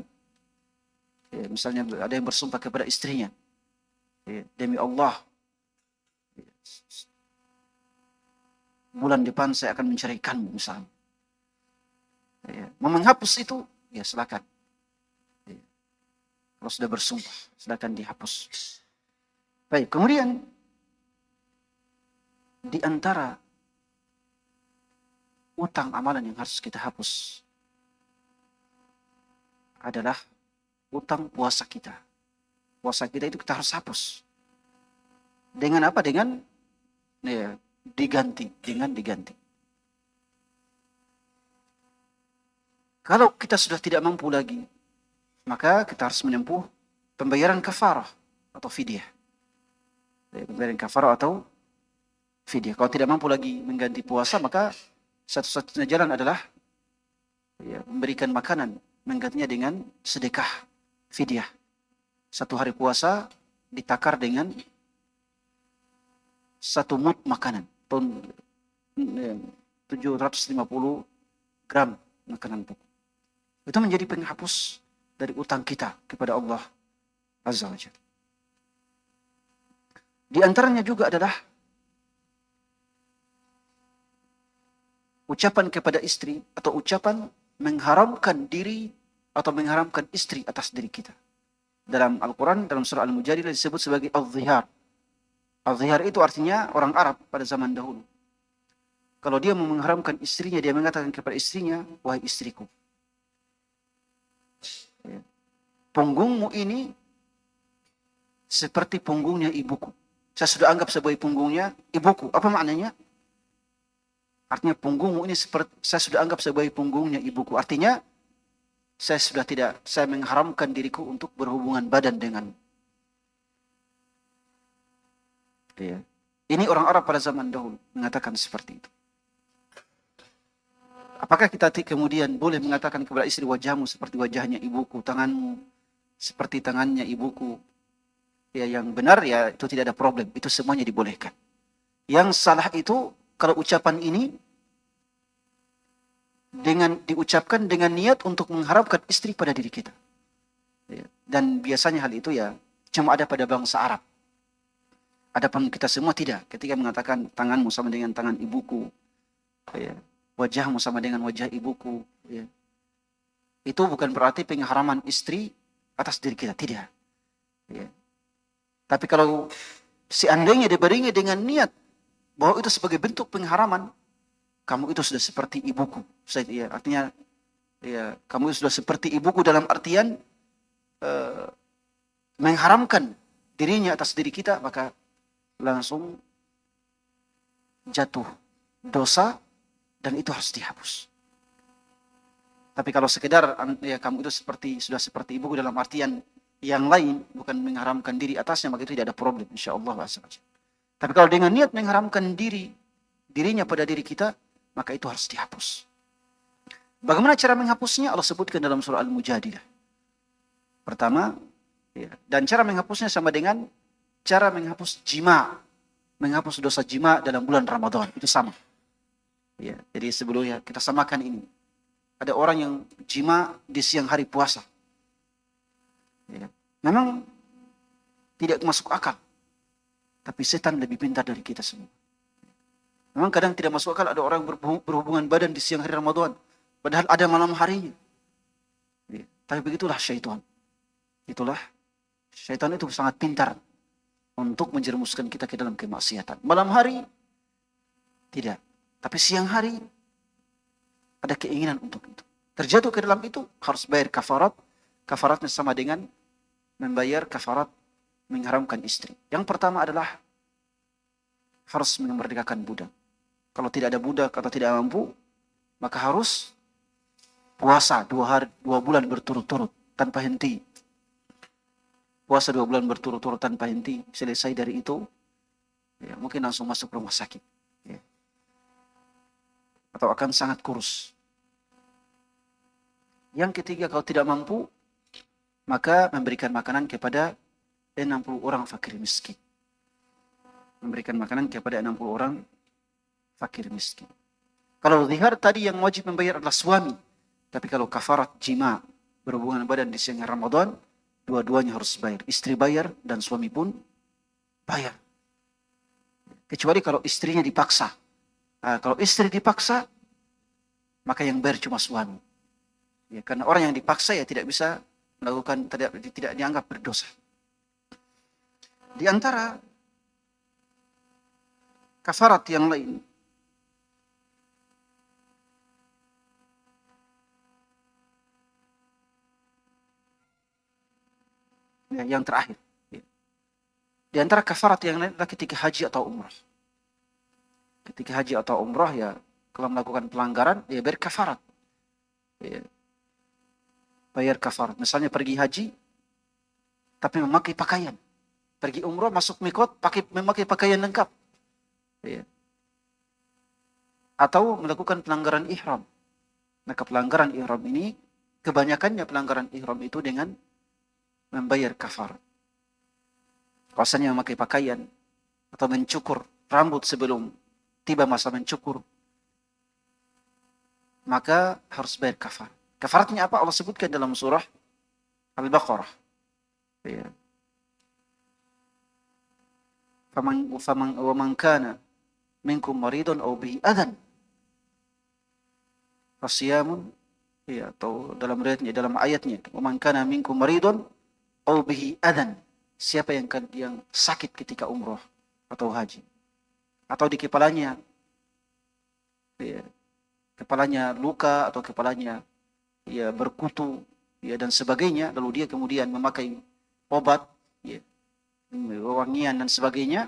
misalnya ada yang bersumpah kepada istrinya, demi Allah, bulan depan saya akan menceraikanmu misalnya. Mau menghapus itu, ya silakan. Kalau sudah bersumpah, silakan dihapus. Baik, kemudian di antara utang amalan yang harus kita hapus adalah utang puasa kita. Puasa kita itu kita harus hapus. Dengan apa? Dengan diganti. Kalau kita sudah tidak mampu lagi, maka kita harus menempuh pembayaran kafarah atau fidyah. Pembayaran kafarah atau fidyah. Kalau tidak mampu lagi mengganti puasa, maka satu-satunya jalan adalah memberikan makanan, menggantinya dengan sedekah fidyah. 1 hari puasa ditakar dengan 1 mud makanan, 750 gram makanan pokok. Itu menjadi penghapus dari utang kita kepada Allah Azza wa Jalla. Di antaranya juga adalah ucapan kepada istri atau ucapan mengharamkan diri atau mengharamkan istri atas diri kita. Dalam Al-Quran, dalam surah Al-Mujadilah disebut sebagai al-zihar. Al-zihar itu artinya orang Arab pada zaman dahulu. Kalau dia mau mengharamkan istrinya, dia mengatakan kepada istrinya, wahai istriku, punggungmu ini seperti punggungnya ibuku. Saya sudah anggap sebagai punggungnya ibuku. Apa maknanya? Artinya punggungmu ini saya sudah anggap sebagai punggungnya ibuku. Artinya saya mengharamkan diriku untuk berhubungan badan dengan. Ini orang Arab pada zaman dahulu mengatakan seperti itu. Apakah kita kemudian boleh mengatakan kepada istri, wajahmu seperti wajahnya ibuku, tanganmu seperti tangannya ibuku? Ya, yang benar ya itu tidak ada problem, itu semuanya dibolehkan. Yang salah itu kalau ucapan ini diucapkan dengan niat untuk mengharapkan istri pada diri kita. Ya, dan biasanya hal itu ya cuma ada pada bangsa Arab. Adapun kita semua tidak. Ketika mengatakan tanganmu sama dengan tangan ibuku, ya, wajahmu sama dengan wajah ibuku, ya, itu bukan berarti pengharaman istri atas diri kita, tidak. Ya. Tapi kalau seandainya diberingi dengan niat bahwa itu sebagai bentuk pengharaman, kamu itu sudah seperti ibuku. Ya, artinya, ya, kamu itu sudah seperti ibuku dalam artian mengharamkan dirinya atas diri kita, maka langsung jatuh dosa dan itu harus dihapus. Tapi kalau sekedar ya kamu itu sudah seperti ibuku dalam artian yang lain, bukan mengharamkan diri atasnya, maka itu tidak ada problem, insyaallah. Tapi kalau dengan niat mengharamkan dirinya pada diri kita, maka itu harus dihapus. Bagaimana cara menghapusnya? Allah sebutkan dalam surah Al-Mujadilah. Pertama, ya, dan cara menghapusnya sama dengan cara menghapus jima, menghapus dosa jima dalam bulan Ramadan, itu sama. Ya, jadi sebelumnya kita samakan ini. Ada orang yang jima di siang hari puasa. Ya, memang tidak masuk akal. Tapi setan lebih pintar dari kita semua. Memang kadang tidak masuk akal ada orang berhubungan badan di siang hari Ramadan. Padahal ada malam harinya. Ya, tapi begitulah syaitan. Itulah syaitan itu sangat pintar untuk menjerumuskan kita ke dalam kemaksiatan. Malam hari tidak. Tapi siang hari ada keinginan untuk itu. Terjatuh ke dalam itu harus bayar kafarat. Kafaratnya sama dengan membayar kafarat mengharamkan istri. Yang pertama adalah harus memerdekakan budak. Kalau tidak ada budak atau tidak mampu, maka harus puasa 2 bulan berturut-turut tanpa henti. Puasa 2 bulan berturut-turut tanpa henti. Selesai dari itu, ya, mungkin langsung masuk rumah sakit. Ya. Atau akan sangat kurus. Yang ketiga, kalau tidak mampu, maka memberikan makanan kepada 60 orang fakir miskin. Memberikan makanan kepada 60 orang fakir miskin. Kalau zihar tadi yang wajib membayar adalah suami. Tapi kalau kafarat jima, berhubungan badan di siang Ramadan, dua-duanya harus bayar. Istri bayar dan suami pun bayar. Kecuali kalau istrinya dipaksa. Kalau istri dipaksa, maka yang bayar cuma suami. Ya, karena orang yang dipaksa ya tidak bisa melakukan, tidak dianggap berdosa. Di antara kafarat yang lain, ya, yang terakhir, ya, di antara kafarat yang lain adalah ketika haji atau umrah. Ketika haji atau umrah, ya, kalau melakukan pelanggaran, ya bayar kafarat. Ya, bayar kafarat. Misalnya pergi haji, tapi memakai pakaian. Pergi umrah, masuk mikot, memakai pakaian lengkap. Ya. Atau melakukan pelanggaran ihram. Maka pelanggaran ihram ini, kebanyakannya pelanggaran ihram itu dengan membayar kafarat. Rasanya memakai pakaian, atau mencukur rambut sebelum tiba masa mencukur, maka harus bayar kafarat. Kafaratnya apa? Allah sebutkan dalam surah Al-Baqarah. Ya. Faman kana minkum maridun aw bihi adhan fasiyamun, ya, atau dalam ayatnya, waman kana minkum maridun aw bihi adhan, siapa yang sakit ketika umrah atau haji, atau di kepalanya, ya, kepalanya luka atau kepalanya, ya, berkutu, ya, dan sebagainya, lalu dia kemudian memakai obat, ya, wangian dan sebagainya,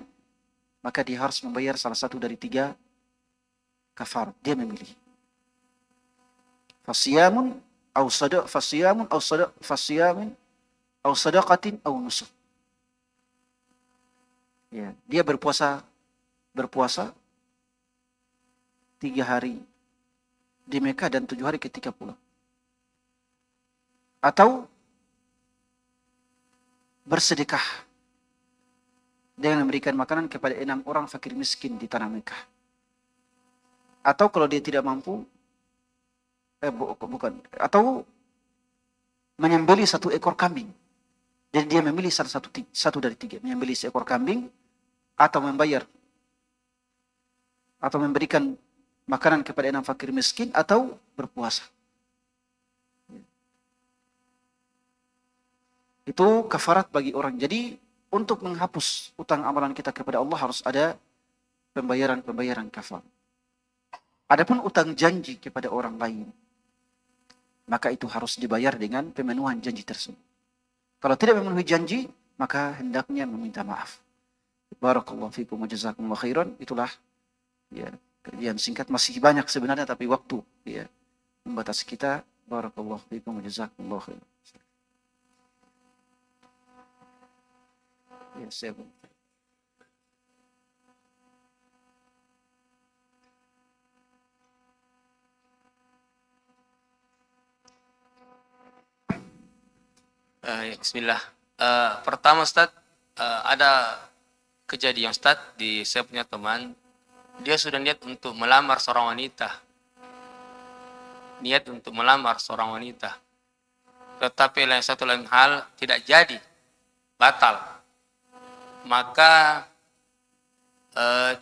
maka dia harus membayar salah satu dari 3 kafar. Dia memilih fasiyamun aw sadaqatin aw nusuk. Ya, dia berpuasa berpuasa 3 hari di Mekah dan 7 hari ketika pulang. Atau bersedekah dengan memberikan makanan kepada 6 orang fakir miskin di tanah Mekah. Atau kalau dia tidak mampu, atau menyembelih 1 ekor kambing. Jadi dia memilih satu dari 3, menyembelih seekor kambing, atau membayar, atau memberikan makanan kepada 6 fakir miskin, atau berpuasa. Itu kafarat bagi orang. Jadi untuk menghapus utang amalan kita kepada Allah harus ada pembayaran kafarat. Adapun utang janji kepada orang lain, maka itu harus dibayar dengan pemenuhan janji tersebut. Kalau tidak memenuhi janji, maka hendaknya meminta maaf. Barakallahu fikum wa jazakumullahu khairan. Itulah ya kajian singkat, masih banyak sebenarnya tapi waktu ya membatasi kita. Barakallahu fikum wa jazakumullahu khairan. Ya, saya Bismillah. Pertama Ustaz, ada kejadian Ustaz di saya punya teman, dia sudah niat untuk melamar seorang wanita. Niat untuk melamar seorang wanita. Tetapi lain hal tidak jadi, batal. Maka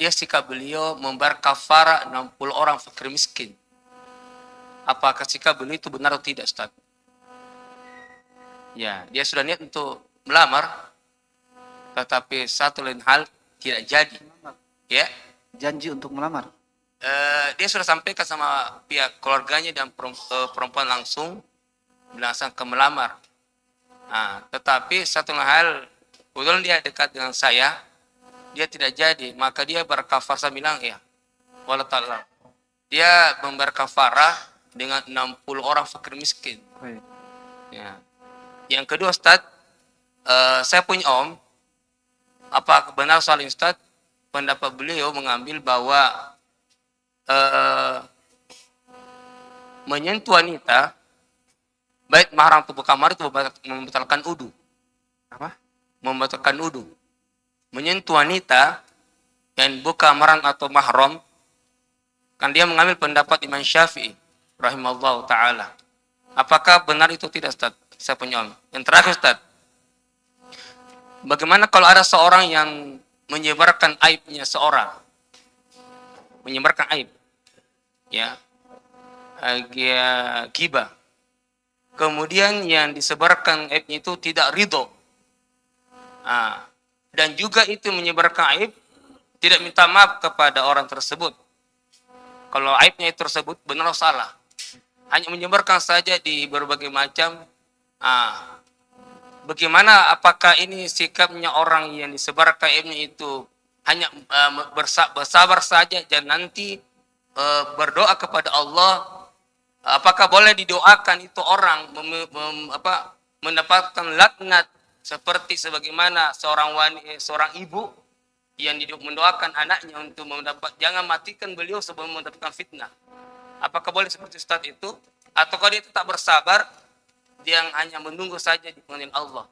dia sikap beliau membayar kafarah 60 orang fakir miskin. Apakah sikap beliau itu benar atau tidak Ustaz? Ya, dia sudah niat untuk melamar, tetapi satu lain hal tidak jadi. Ya, janji untuk melamar. Dia sudah sampaikan sama pihak keluarganya dan perempuan langsung ke melamar. Nah, tetapi satu hal, kebetulan dia dekat dengan saya, dia tidak jadi, maka dia berkafar. Saya bilang ya, wallahu ta'ala. Dia membayar kafarah dengan 60 orang fakir miskin. Ya. Yang kedua Ustaz, saya punya om, apa benar soal Ustaz, pendapat beliau mengambil bahwa menyentuh wanita baik mahram tubuh kamar itu membatalkan wudu. Apa? Membatalkan wudu. Menyentuh wanita yang bukan mahram atau mahram, kan dia mengambil pendapat Imam Syafi'i rahimahullah ta'ala. Apakah benar itu tidak Ustaz? Saya punya om. Yang terakhir Ustaz, bagaimana kalau ada seorang yang menyebarkan aibnya seorang, menyebarkan aib, ya, ghibah, kemudian yang disebarkan aibnya itu tidak ridho, dan juga itu menyebarkan aib, tidak minta maaf kepada orang tersebut. Kalau aibnya itu tersebut benar atau salah, hanya menyebarkan saja di berbagai macam. Bagaimana, apakah ini sikapnya orang yang disebarkan aibnya itu hanya bersabar saja dan nanti berdoa kepada Allah? Apakah boleh didoakan itu orang mendapatkan laknat seperti sebagaimana seorang ibu yang mendoakan anaknya untuk jangan matikan beliau sebelum mendapatkan fitnah? Apakah boleh seperti Ustaz itu? Atau kalau dia tetap bersabar, dia yang hanya menunggu saja di pengadilan Allah?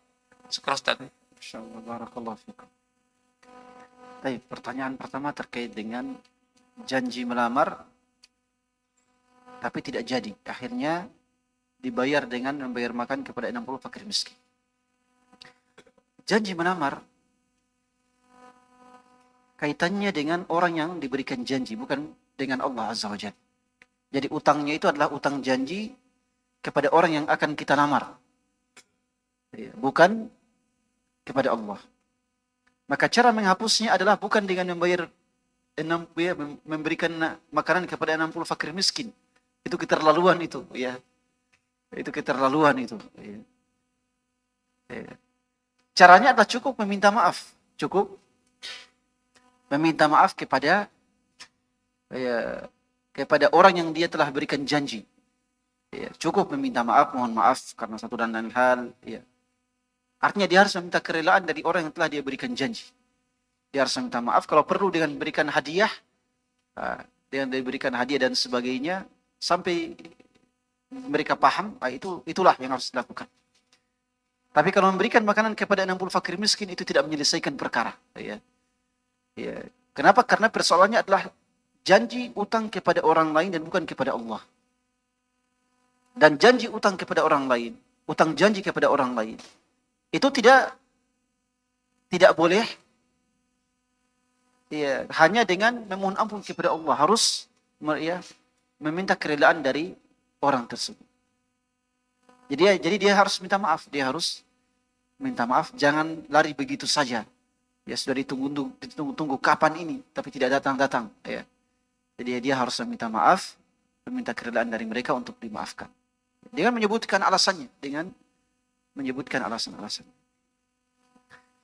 Syukur Ustaz. Insyaallah, barakallahu fikum. Baik, pertanyaan pertama terkait dengan janji melamar tapi tidak jadi. Akhirnya dibayar dengan membayar makan kepada 60 fakir miskin. Janji melamar kaitannya dengan orang yang diberikan janji, bukan dengan Allah Azza wa Jalla. Jadi utangnya itu adalah utang janji kepada orang yang akan kita lamar, bukan kepada Allah. Maka cara menghapusnya adalah bukan dengan memberikan makanan kepada 60 fakir miskin. Itu keterlaluan itu, ya. Itu keterlaluan itu. Ya. Caranya adalah cukup meminta maaf, cukup meminta maaf kepada orang yang dia telah berikan janji. Ya, cukup meminta maaf, mohon maaf karena satu dan lain hal. Ya. Artinya dia harus meminta kerelaan dari orang yang telah dia berikan janji. dia harus minta maaf. Kalau perlu dengan berikan hadiah, dengan diberikan hadiah dan sebagainya, sampai mereka paham, itulah yang harus dilakukan. Tapi kalau memberikan makanan kepada 60 fakir miskin itu tidak menyelesaikan perkara. Ya. Ya. Kenapa? Karena persoalannya adalah janji utang kepada orang lain dan bukan kepada Allah. Dan janji utang kepada orang lain, utang janji kepada orang lain, itu tidak boleh ya, hanya dengan memohon ampun kepada Allah. Harus ya, meminta kerelaan dari orang tersebut. Jadi dia harus minta maaf. Dia harus minta maaf. Jangan lari begitu saja. Ya sudah ditunggu kapan ini, tapi tidak datang. Ya. Jadi dia harus meminta maaf, meminta kerelaan dari mereka untuk dimaafkan. Dengan menyebutkan alasannya, dengan menyebutkan alasan-alasan.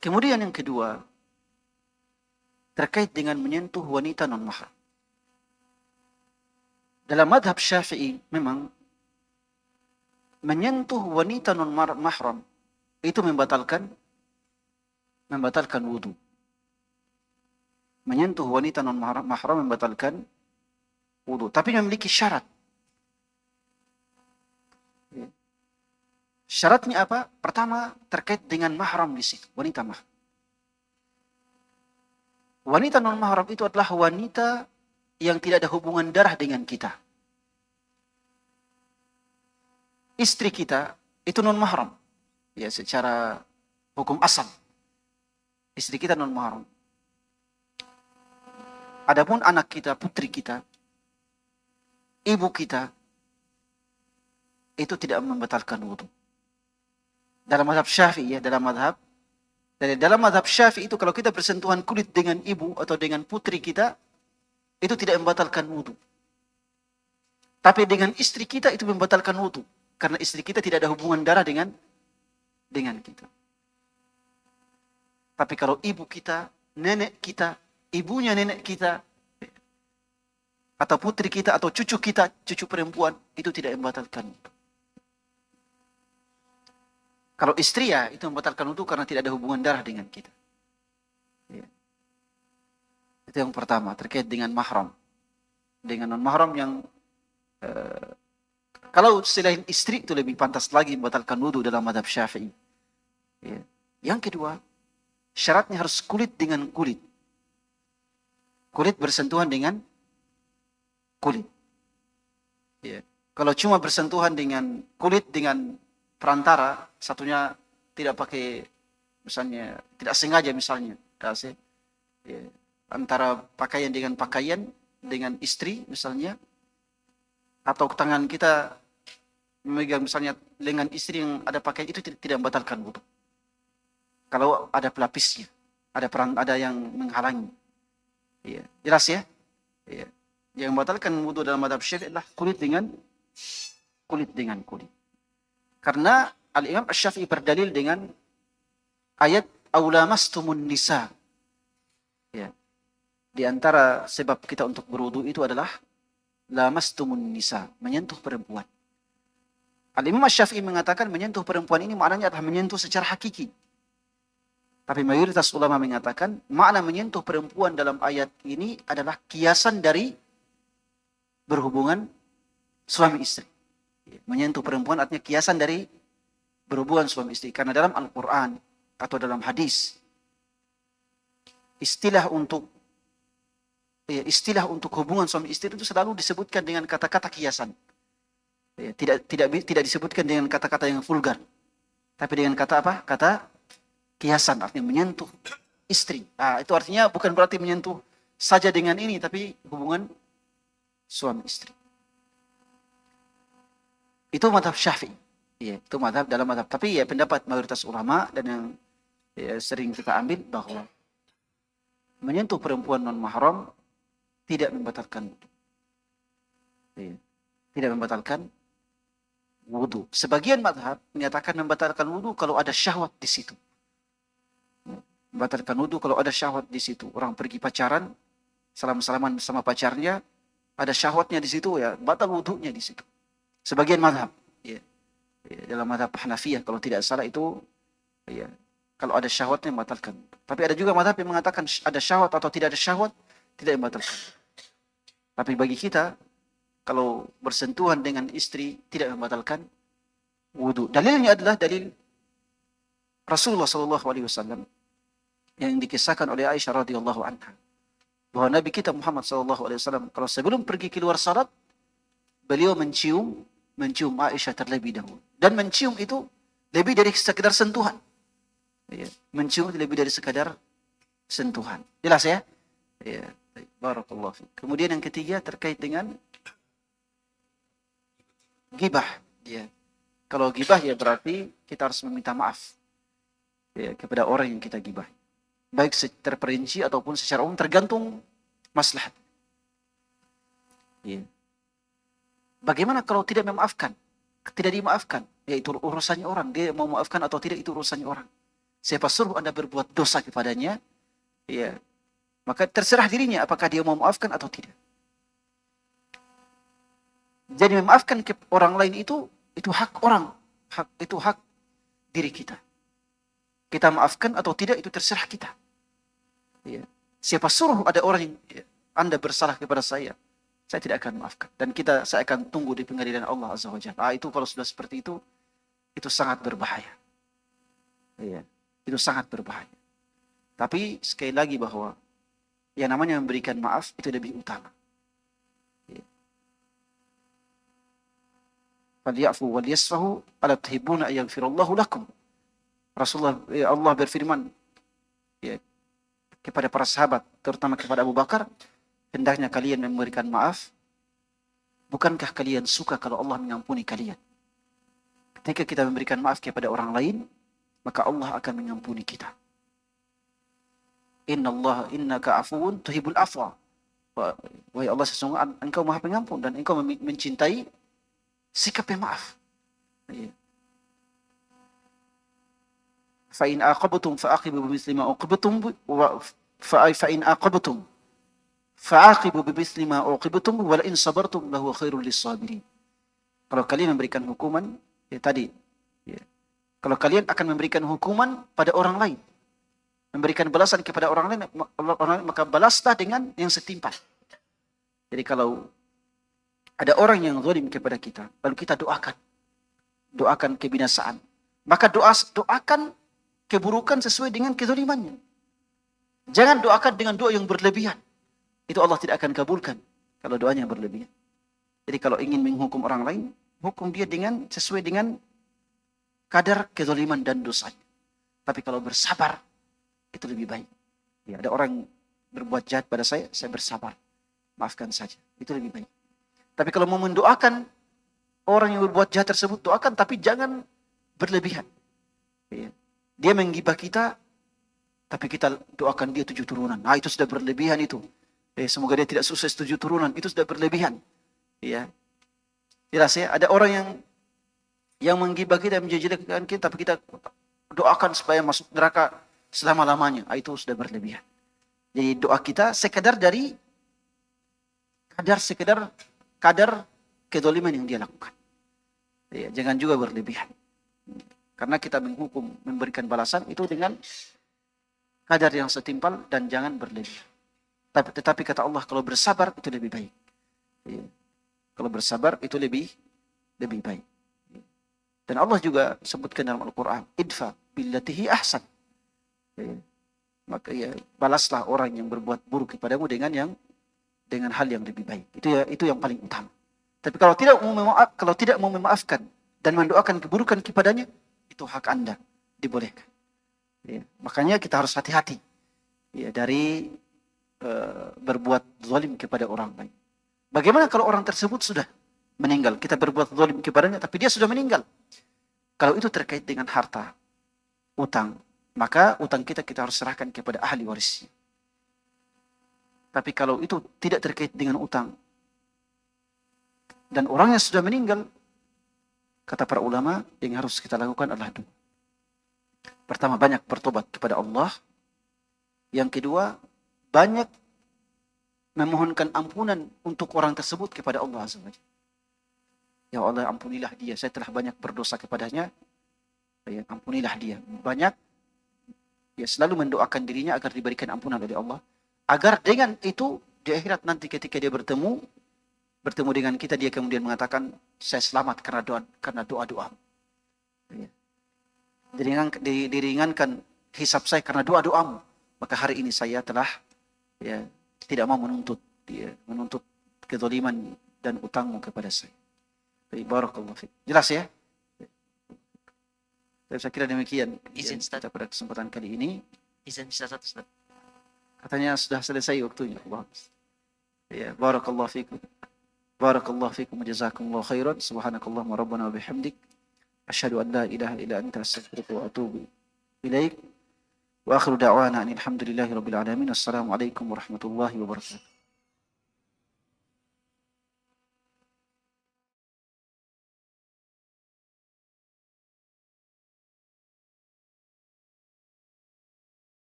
Kemudian yang kedua, terkait dengan menyentuh wanita non-mahram. Dalam madhab Syafi'i memang menyentuh wanita non-mahram itu membatalkan wudu. Menyentuh wanita non-mahram membatalkan wudu, tapi memiliki syarat. Syaratnya apa? Pertama, terkait dengan mahram di situ, wanita mahram. Wanita non-mahram itu adalah wanita yang tidak ada hubungan darah dengan kita. Istri kita itu non-mahram. Ya, secara hukum asal. Istri kita non-mahram. Adapun anak kita, putri kita, ibu kita, itu tidak membatalkan wudu. Dalam mazhab Syafi'i ya, dalam mazhab Syafi'i itu kalau kita bersentuhan kulit dengan ibu atau dengan putri kita, itu tidak membatalkan wudu. Tapi dengan istri kita itu membatalkan wudu. Karena istri kita tidak ada hubungan darah dengan kita. Tapi kalau ibu kita, nenek kita, ibunya nenek kita, atau putri kita, atau cucu kita, cucu perempuan, itu tidak membatalkan wudu. Kalau istri ya, itu membatalkan wudu karena tidak ada hubungan darah dengan kita. Ya. Itu yang pertama, terkait dengan mahram. Dengan non-mahram yang kalau selain istri itu lebih pantas lagi membatalkan wudu dalam mazhab Syafi'i. Ya. Yang kedua, syaratnya harus kulit dengan kulit. Kulit bersentuhan dengan kulit. Ya. Kalau cuma bersentuhan dengan kulit dengan perantara, satunya tidak pakai, misalnya tidak sengaja misalnya, ya, antara pakaian dengan pakaian dengan istri misalnya, atau tangan kita memegang misalnya lengan istri yang ada pakaian, itu tidak membatalkan wudu. Kalau ada pelapisnya, ada yang menghalangi, ya, jelas ya. Ya. Yang membatalkan wudu dalam mazhab Syafi'i adalah kulit dengan kulit. Karena Al-Imam Asy-Syafi'i berdalil dengan ayat aulamastumun nisa. Ya. Di antara sebab kita untuk berwudu itu adalah lamastumun nisa, menyentuh perempuan. Al-Imam Asy-Syafi'i mengatakan menyentuh perempuan ini maknanya adalah menyentuh secara hakiki. Tapi mayoritas ulama mengatakan makna menyentuh perempuan dalam ayat ini adalah kiasan dari berhubungan suami istri. Menyentuh perempuan artinya kiasan dari berhubungan suami istri. Karena dalam Al-Quran atau dalam hadis, istilah untuk hubungan suami istri itu selalu disebutkan dengan kata-kata kiasan. Tidak disebutkan dengan kata-kata yang vulgar. Tapi dengan kata apa? Kata kiasan, artinya menyentuh istri. Itu artinya bukan berarti menyentuh saja dengan ini, tapi hubungan suami istri. Itu mazhab Syafi'i. Ya, itu mazhab dalam mazhab. Tapi ya pendapat mayoritas ulama dan yang sering kita ambil bahwa menyentuh perempuan non-mahram tidak membatalkan wudu. Ya, tidak membatalkan wudu. Sebagian mazhab menyatakan membatalkan wudu kalau ada syahwat di situ. Membatalkan wudu kalau ada syahwat di situ. Orang pergi pacaran, salam-salaman sama pacarnya, ada syahwatnya di situ, ya batal wudunya di situ. Sebagian mazhab, ya, dalam mazhab Hanafiyah kalau tidak salah itu, ya, Kalau ada syahwatnya membatalkan. Tapi ada juga mazhab yang mengatakan ada syahwat atau tidak ada syahwat tidak membatalkan. Tapi bagi kita, kalau bersentuhan dengan istri tidak membatalkan wudu. Dalilnya adalah dalil Rasulullah SAW yang dikisahkan oleh Aisyah radhiyallahu anha, bahwa Nabi kita Muhammad SAW kalau sebelum pergi keluar salat, beliau mencium Aisyah terlebih dahulu. Dan mencium itu lebih dari sekedar sentuhan. Ya, mencium lebih dari sekadar sentuhan. Jelas ya? Ya, barakallahu fiik. Kemudian yang ketiga terkait dengan ghibah. Ya. Kalau ghibah ya berarti kita harus meminta maaf ya, kepada orang yang kita ghibah. Baik secara perinci ataupun secara umum tergantung maslahat. Ya. Bagaimana kalau tidak memaafkan? Tidak dimaafkan? Ya itu urusannya orang. Dia mau maafkan atau tidak itu urusannya orang. Siapa suruh Anda berbuat dosa kepadanya, ya, maka terserah dirinya apakah dia mau memaafkan atau tidak. Jadi memaafkan ke orang lain itu hak orang, itu hak diri kita. Kita maafkan atau tidak itu terserah kita. Ya. Siapa suruh ada orang yang Anda bersalah kepada saya tidak akan maafkan. Dan saya akan tunggu di pengadilan Allah Azza wa Jalla. Itu kalau sudah seperti itu sangat berbahaya. Ya. Itu sangat berbahaya. Tapi sekali lagi bahwa yang namanya memberikan maaf itu lebih utama. Falyafu wal yasfahu ala tuhibbuna an yaghfirallahu lakum. Rasulullah Allah berfirman ya, kepada para sahabat, terutama kepada Abu Bakar, hendaknya kalian memberikan maaf. Bukankah kalian suka kalau Allah mengampuni kalian? Ketika kita memberikan maaf kepada orang lain, maka Allah akan mengampuni kita. Innaka afuwun tuhibbul afwa. Wahai Allah, sesungguhnya Engkau Maha Pengampun dan Engkau mencintai sikap pemaaf. Ya. Fa in aqabtum fa'aqibu bimithli ma uqibtum fa in aqabtum fa'aqibu bimithli ma uqibtum wa la in sabartum lahu khairul lis-sabirin. Kalau kalian memberikan hukuman tadi ya. Kalau kalian akan memberikan hukuman pada orang lain, memberikan balasan kepada orang lain, maka balaslah dengan yang setimpal. Jadi kalau ada orang yang zalim kepada kita, lalu kita doakan kebinasaan, maka doakan keburukan sesuai dengan kezalimannya. Jangan doakan dengan doa yang berlebihan. Itu Allah tidak akan kabulkan kalau doanya berlebihan. Jadi kalau ingin menghukum orang lain, hukum dia sesuai dengan kadar kezaliman dan dosanya. Tapi kalau bersabar, itu lebih baik. Ya, ada orang berbuat jahat pada saya bersabar. Maafkan saja. Itu lebih baik. Tapi kalau mau mendoakan orang yang berbuat jahat tersebut, doakan tapi jangan berlebihan. Ya. Dia menggibah kita, tapi kita doakan dia 7 turunan. Nah, itu sudah berlebihan itu. Semoga dia tidak sukses 7 turunan. Itu sudah berlebihan. Ya. Jelas ya, ada orang yang menggibah kita, menjejelekan kita, tapi kita doakan supaya masuk neraka selama-lamanya. Itu sudah berlebihan. Jadi doa kita sekedar kadar kezaliman yang dia lakukan. Ya, jangan juga berlebihan. Karena kita menghukum, memberikan balasan itu dengan kadar yang setimpal dan jangan berlebihan. Tetapi kata Allah, kalau bersabar itu lebih baik. Ya. Kalau bersabar itu lebih baik. Dan Allah juga sebutkan dalam Al-Quran, idfa billatihi ahsan. Ya. Maka ya balaslah orang yang berbuat buruk kepadamu dengan hal yang lebih baik. Itu yang paling utama. Tapi kalau tidak mau memaafkan dan mendoakan keburukan kepadanya, itu hak Anda, dibolehkan. Ya. Makanya kita harus hati-hati ya, dari berbuat zalim kepada orang lain. Bagaimana kalau orang tersebut sudah meninggal? Kita berbuat zalim kepadanya, tapi dia sudah meninggal. Kalau itu terkait dengan harta, utang, maka utang kita harus serahkan kepada ahli warisnya. Tapi kalau itu tidak terkait dengan utang, dan orangnya sudah meninggal, kata para ulama, yang harus kita lakukan adalah 2. Pertama, banyak bertobat kepada Allah. Yang kedua, banyak memohonkan ampunan untuk orang tersebut kepada Allah Azza wa Jalla. Ya Allah, ampunilah dia. Saya telah banyak berdosa kepadanya. Ya, ampunilah dia. Banyak ya selalu mendoakan dirinya agar diberikan ampunan oleh Allah, agar dengan itu di akhirat nanti ketika dia bertemu dengan kita, dia kemudian mengatakan, saya selamat karena doa-doa. Ya. Diringankan hisab saya karena doa-doamu. Maka hari ini saya telah ya tidak mau menuntut kezaliman dan utangmu kepada saya. Baik, barakallahu fiik. Jelas ya? Saya kira demikian Izin, Ustaz. kita pada kesempatan kali ini. Izin bisa satu, Ustaz. Katanya sudah selesai waktunya. Allah. Ya, barakallahu fiikum. Barakallahu fiikum wa jazakumullahu khairan. Subhanakallahumma rabbana wa bihamdik. Asyhadu an la ilaha illa anta astaghfiruka wa atubu ilaik. Wa akhiru da'wana alhamdulillahi rabbil alamin. Assalamualaikum warahmatullahi wabarakatuh.